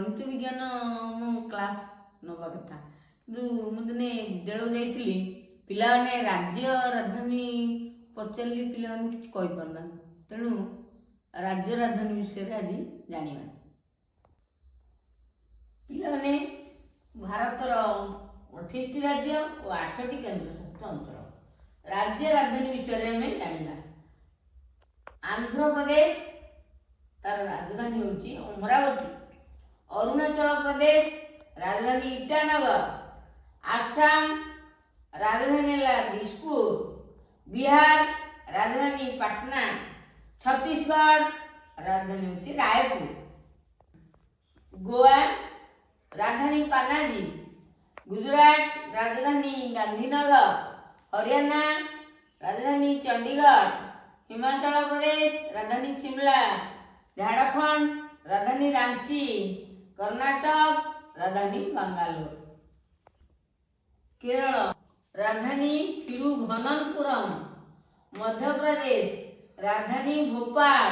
ଗଣିତ ବିଜ୍ଞାନ ମୁଁ କ୍ଲାସ୍ ନେବା କଥା, କିନ୍ତୁ ମୁଁ ଦିନେ ବିଦ୍ୟାଳୟ ଯାଇଥିଲି, ପିଲାମାନେ ରାଜ୍ୟ ରାଜଧାନୀ ପଚାରିଲି, ପିଲାମାନେ କିଛି କହିପାରୁନାହାନ୍ତି। ତେଣୁ ରାଜ୍ୟ ରାଜଧାନୀ ବିଷୟରେ ଆଜି ଜାଣିବା। ପିଲାମାନେ ଭାରତର 28ଟି ରାଜ୍ୟ ଓ 8ଟି କେନ୍ଦ୍ରଶାସିତ ଅଞ୍ଚଳ। ରାଜ୍ୟ ରାଜଧାନୀ ବିଷୟରେ ଆମେ ଜାଣିବା। ଆନ୍ଧ୍ରପ୍ରଦେଶ ତାର ରାଜଧାନୀ ହେଉଛି ଅମରାବତୀ। ଅରୁଣାଚଳ ପ୍ରଦେଶ ରାଜଧାନୀ ଇଟାନଗର। ଆସାମ ରାଜଧାନୀ ହେଲା ଦିସପୁର। ବିହାର ରାଜଧାନୀ ପାଟନା। ଛତିଶଗଡ଼ ରାଜଧାନୀ ହେଉଛି ରାୟପୁର। ଗୋଆ ରାଜଧାନୀ ପାନାଜୀ। ଗୁଜରାଟ ରାଜଧାନୀ ଗାନ୍ଧୀନଗର। ହରିୟାଣା ରାଜଧାନୀ ଚଣ୍ଡିଗଡ଼। ହିମାଚଳ ପ୍ରଦେଶ ରାଜଧାନୀ ଶିମଲା। ଝାଡ଼ଖଣ୍ଡ ରାଜଧାନୀ ରାଞ୍ଚି। କର୍ଣ୍ଣାଟକ ରାଜଧାନୀ ବାଙ୍ଗାଲୋର। କେରଳ ରାଜଧାନୀ ଥିରୁଭନନ୍ତପୁରମ୍। ମଧ୍ୟପ୍ରଦେଶ ରାଜଧାନୀ ଭୋପାଳ।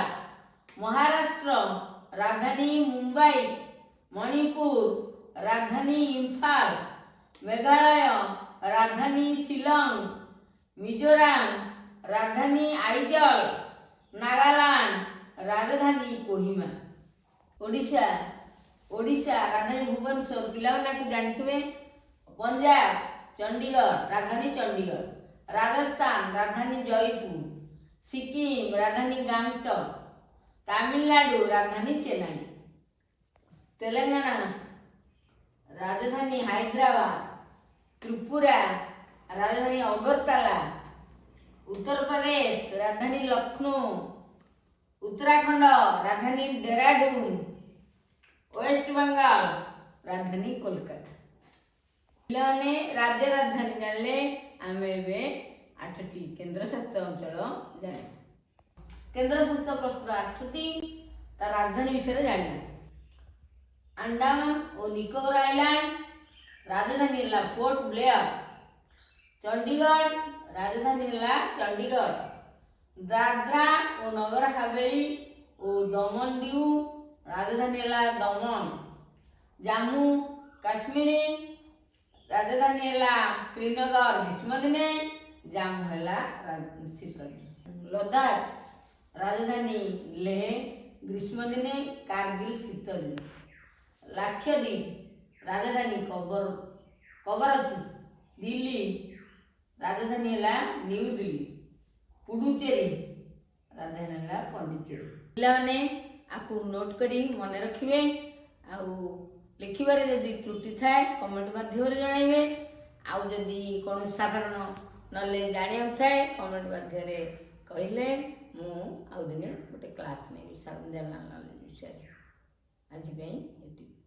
ମହାରାଷ୍ଟ୍ର ରାଜଧାନୀ ମୁମ୍ବାଇ। ମଣିପୁର ରାଜଧାନୀ ଇମ୍ଫାଲ। ମେଘାଳୟ ରାଜଧାନୀ ଶିଲଂ। ମିଜୋରାମ ରାଜଧାନୀ ଆଇଜଲ। ନାଗାଲାଣ୍ଡ ରାଜଧାନୀ କୋହିମା। ଓଡ଼ିଶା ରାଜଧାନୀ ଭୁବନେଶ୍ୱର, ପିଲାମାନେ ଆକୁ ଜାଣିଥିବେ। ପଞ୍ଜାବ ଚଣ୍ଡିଗଡ଼ ରାଜଧାନୀ ଚଣ୍ଡିଗଡ଼। ରାଜସ୍ଥାନ ରାଜଧାନୀ ଜୟପୁର। ସିକିମ ରାଜଧାନୀ ଗାଙ୍ଗଟକ। ତାମିଲନାଡୁ ରାଜଧାନୀ ଚେନ୍ନାଇ। ତେଲେଙ୍ଗାନା ରାଜଧାନୀ ହାଇଦ୍ରାବାଦ। ତ୍ରିପୁରା ରାଜଧାନୀ ଅଗରତାଲା। ଉତ୍ତରପ୍ରଦେଶ ରାଜଧାନୀ ଲକ୍ଷ୍ନୌ। ଉତ୍ତରାଖଣ୍ଡ ରାଜଧାନୀ ଡେରାଡୁନ। ୱେଷ୍ଟବେଙ୍ଗଲ ରାଜଧାନୀ କୋଲକାତା। ପିଲାମାନେ ରାଜ୍ୟ ରାଜଧାନୀ ଜାଣିଲେ, ଆମେ ଏବେ 8ଟି କେନ୍ଦ୍ରଶାସିତ ଅଞ୍ଚଳ ଜାଣିବା। କେନ୍ଦ୍ରଶାସିତ ପ୍ରସ୍ତୁତ 8ଟି, ତା ରାଜଧାନୀ ବିଷୟରେ ଜାଣିବା। ଆଣ୍ଡାମାନ ଓ ନିକୋବର ଆଇଲାଣ୍ଡ ରାଜଧାନୀ ହେଲା ପୋର୍ଟ ବ୍ଲେୟର। ଚଣ୍ଡିଗଡ଼ ରାଜଧାନୀ ହେଲା ଚଣ୍ଡିଗଡ଼। ଦାଦ୍ରା ଓ ନଗର ହାବେଳି ଓ ଦମନ ଡିଉ ରାଜଧାନୀ ହେଲା ଦମନ। ଜାମ୍ମୁ କାଶ୍ମୀର ରାଜଧାନୀ ହେଲା ଶ୍ରୀନଗର ଗ୍ରୀଷ୍ମ ଦିନେ। ଜାମ୍ମୁ ହେଲା ଶୀତ ଦିନେ। ଲଦାଖ ରାଜଧାନୀ ଲେହ ଗ୍ରୀଷ୍ମ ଦିନେ। କାରଗିଲ ଶୀତ ଦିନେ। ଲାକ୍ଷାଦ୍ୱୀପ ରାଜଧାନୀ କବରତ୍ତି। ଦିଲ୍ଲୀ ରାଜଧାନୀ ହେଲା ନ୍ୟୁ ଦିଲ୍ଲୀ। ପୁଡୁଚେରୀ ରାଜଧାନୀ ହେଲା ପଣ୍ଡିଚେରୀ। ପିଲାମାନେ ଆକୁ ନୋଟ୍ କରି ମନେ ରଖିବେ। ଆଉ ଲେଖିବାରେ ଯଦି ତ୍ରୁଟି ଥାଏ କମେଣ୍ଟ ମାଧ୍ୟମରେ ଜଣାଇବେ। ଆଉ ଯଦି କୌଣସି ସାଧାରଣ ନଲେଜ ଜାଣିବାକୁ ଥାଏ କମେଣ୍ଟ ମାଧ୍ୟମରେ କହିଲେ ମୁଁ ଆଉ ଦିନେ ଗୋଟେ କ୍ଲାସ୍ ନେବି ଜେନେରାଲ ନଲେଜ ବିଷୟରେ। ଆଜି ପାଇଁ ଏତିକି।